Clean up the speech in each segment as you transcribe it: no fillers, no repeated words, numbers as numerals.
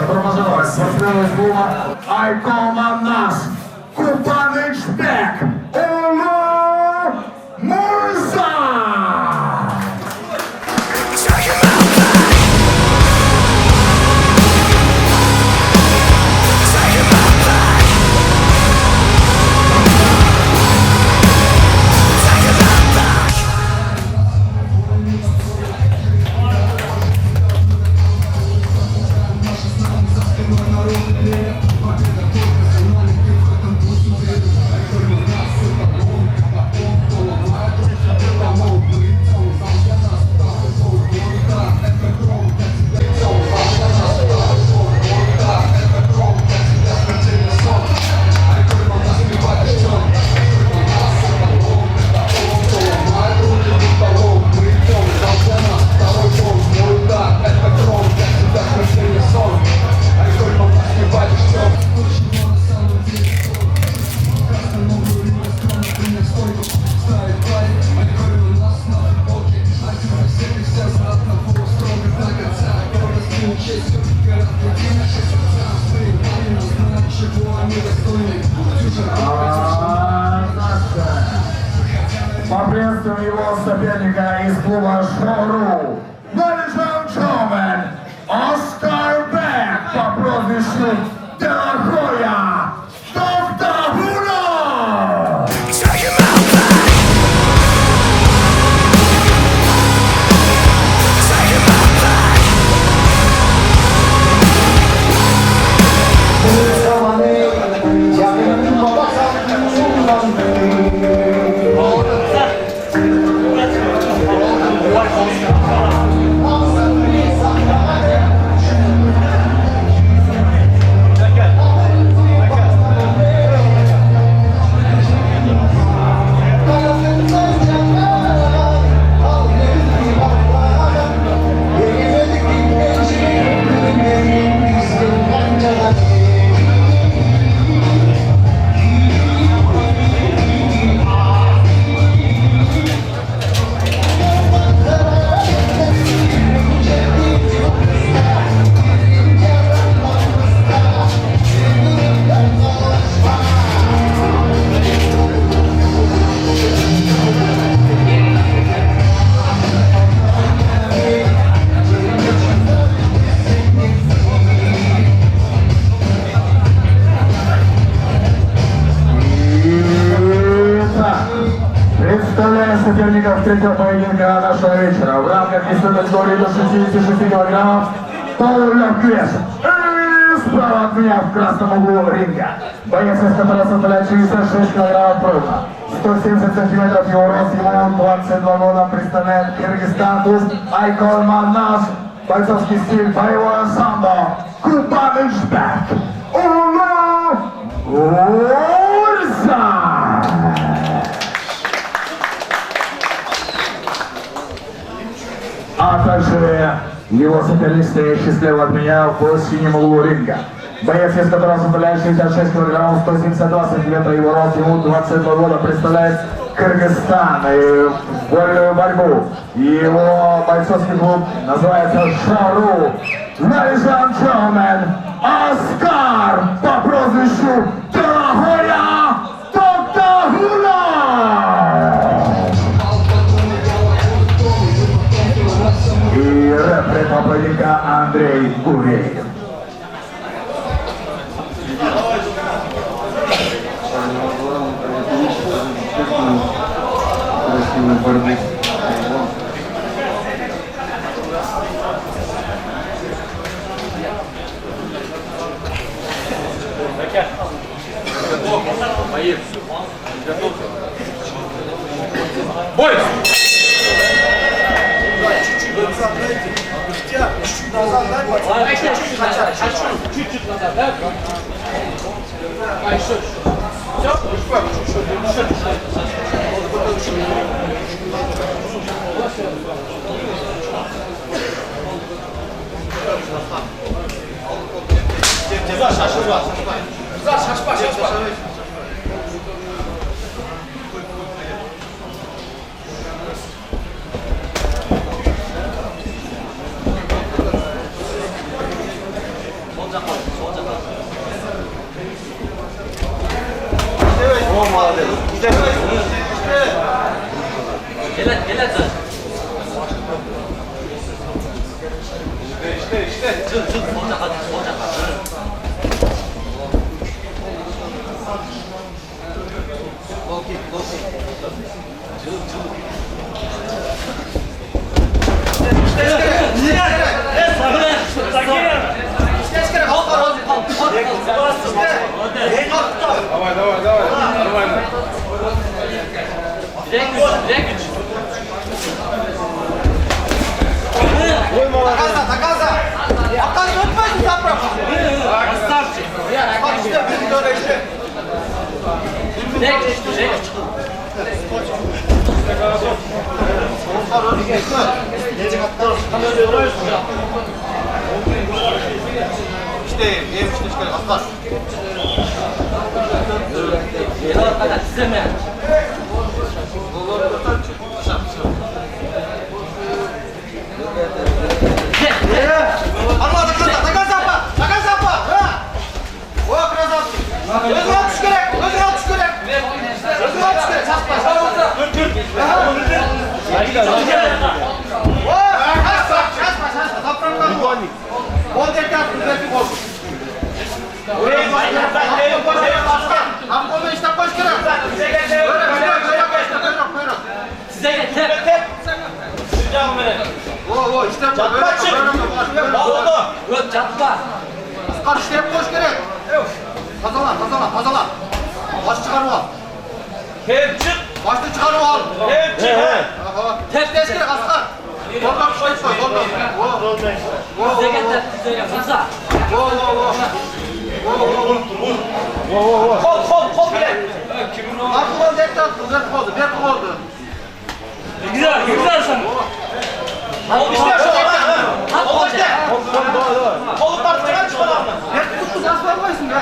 Промазалась спортсмен из клуба Айкоманас Кубанычбек Улу Мурза. Поприветствуем его соперника из клуба Шоуру. Ladies and gentlemen, Оскар Бек по прозвищу Делахоя, доктор Хуно! Представляем соперников третьего поединка нашего вечера. В рамках весовой категории до 66 килограммов полулегкий вес. И справа от меня в красном углу ринга боец, который составляет 66 килограммов прыжа. 170 сантиметров его рост, ему 22 года, представляет Кыргызстан, клуб Айкоманас, бойцовский стиль, боевое самбо, Кубанычбек Улу Мурза. А также его соперник, стоящий слева от меня в синем углу ринга. Боец, из которого составляет 66 килограммов, 172 сантиметра, его рост, ему 22 года, представляет Кыргызстан и вольную борьбу. Его бойцовский клуб называется Шоуру. Ladies and gentlemen, Оскар по прозвищу Делахоя, доктор Хуно! И рефери поединка Андрей Гуреев. Бой! Чуть-чуть назад, дай, чуть-чуть назад, да? А еще шашпа. Takalza! Akan tutmayın sapra! Astarçı! Bak işte bir böyle işte. İşte yemişti işte astar. Allah takal sappa! Takal sappa! O krasavski! Gözüne atış gerek! Gözüne atış gerek! Gözüne atış gerek! Sappa! Şaşma! Saprandan gol! Gol derken güzellik olsun. Hamkolu işte koş gerek! Buyurun! Size getir. O işte böyle. Yok çatla. Aslan işte hep koş gerek! Tazalan! Baş çıkar o al! Hep çık. Başını çıkar o al! Hep çık. Tep gerek aslan! Zorla bir şey koy, zorla! Size getir. Size getir. Kol bile. Aklı oldu, ekle attı, bir oldu. Güzel sen. Kol işte şu an. Kol işte. Kolu parçadan çıkar ama. Bir tuttu, nasıl vermeyesin be?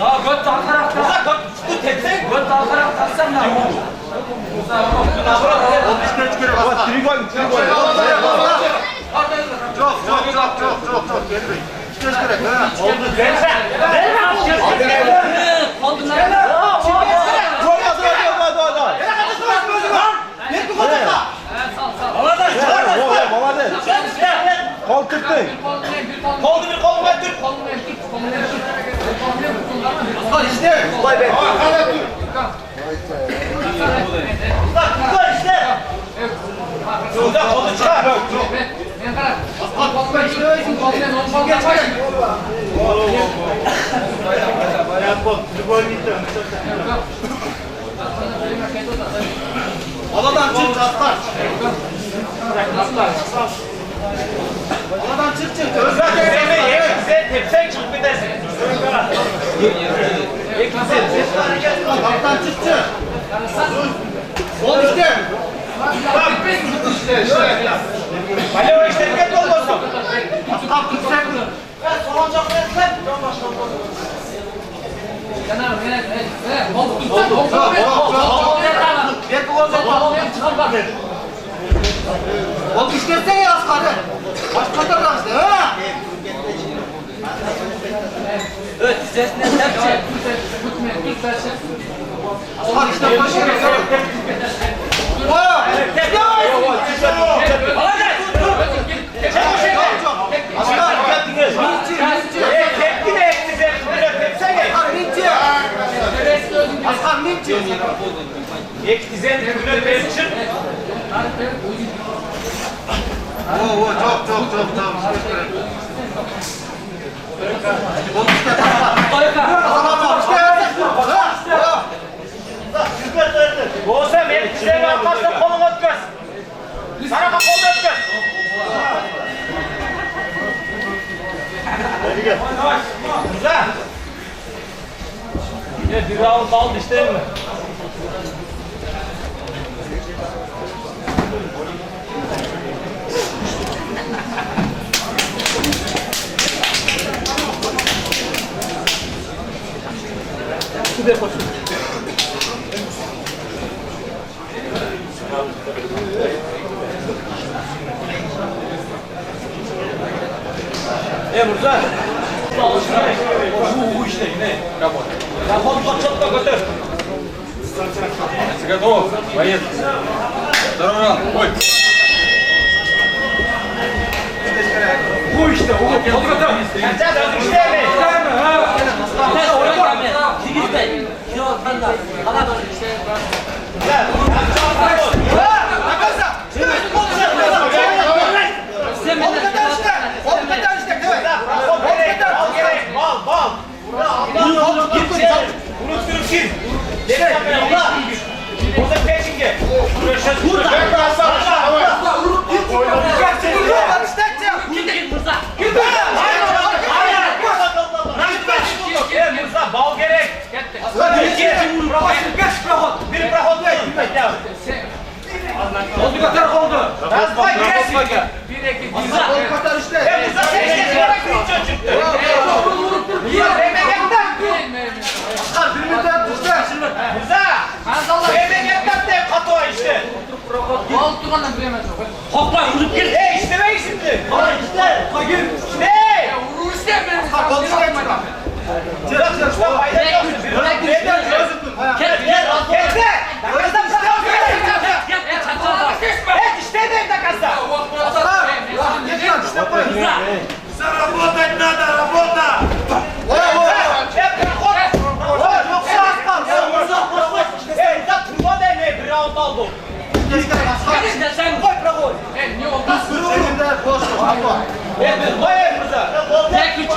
Daha göt kalkarak da. Uzak bak. Bu tepsi. Göt kalkarak taksan da. O dişine çıkarıyor aslan. Çok. Geliyor. İşte çıkarıyor, he. Oldu. Versen. Oldu lan. Kol tuttu. Kol bir kol ver Türk. Aslan işte. Uzak işte. Uzak kolu çıkar. Aslan bakma işte. Geç. Odadan çık aslan. Odadan çık. Uzak tepsi çık bir de. Kaptan çık. Ol işte. Hadi o işte dikkat olmasın. Aslan tutsak. Ol işletsene ya aslanı. Başka da işte ha. Evet sesine tepçe. Aslan işte koşuyor. Tepki de etti. Aslan minci. Ektizen kürüne tepçi. Çok. Olsa benim size arkadaşlar kolunu öpmez. Sana kolunu öpmez. Güzel. Ya bir round aldı işte mi? Murat. Bu işte ne? Yapalım. Yapalım çok da götür. Готов. Поехали. Второй раунд. Ой. Bu işte. O готов. Kaçacağız işte mi? Digizde. Kilo kanda. Hala böyle işte. Bal gerek. Bir prahot ver. Oldu kadar oldu. Razbay girersin. Bir iki Ol katar işte. Musa sen işte çıktı. Askar birini de işte. Musa. Memleketten de katı işte. Hopla vurup gir. İşte ben şimdi. İşte. Ne? Kol işte çıkar. Çırak çırak. Fayda yok. Neden çözüldün? Gel. Takasdan Evet işte de takasdan. Askar. Geç lan işte koy. Работать надо, работа! Geç gel Askar. Sen Koy prahot. Senin de boş ver. Koy Musa. tek üç.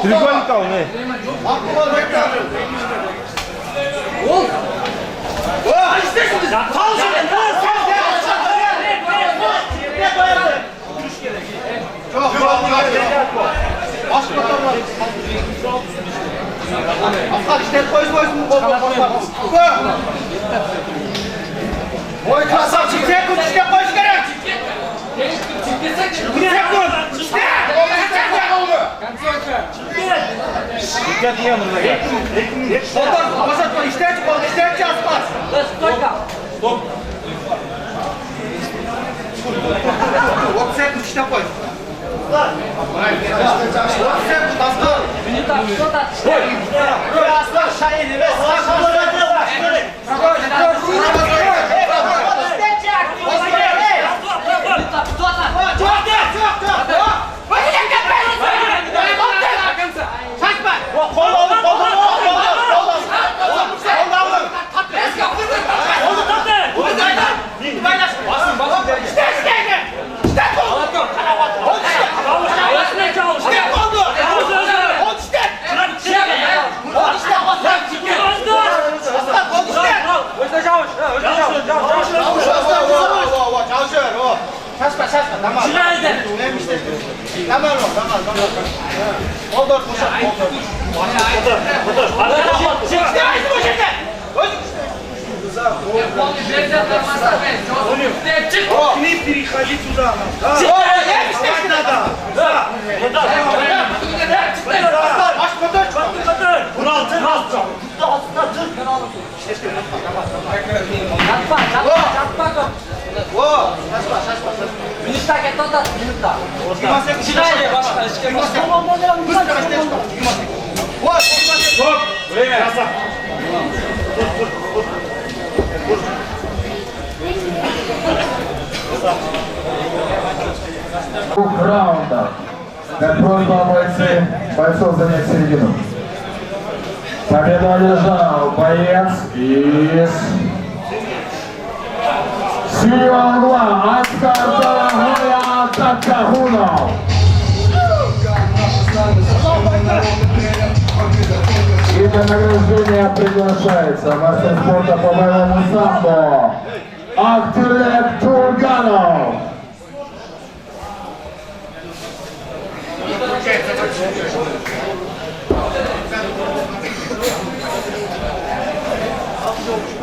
Треугольник al ne? Askar işte koysun bol bol. Oy kasap çiftliğe koy işte koy gerek. Dikkat iyi yanımda gel. Ondan başlatma işte çık işte çık Askar. Вот це işte koy. Aslan şahidi ve Tamam. Tamam. Oldu boşalt. Не переходи туда. Быстро, Стоп! Время! Двух раундов. Как просьба бойцов занять середину. Победу одержал боец из синего угла Оскар Дорогоя Такагунов. И для награждения приглашается мастер спорта по боевому самбо Актырбек Турганов. Al şu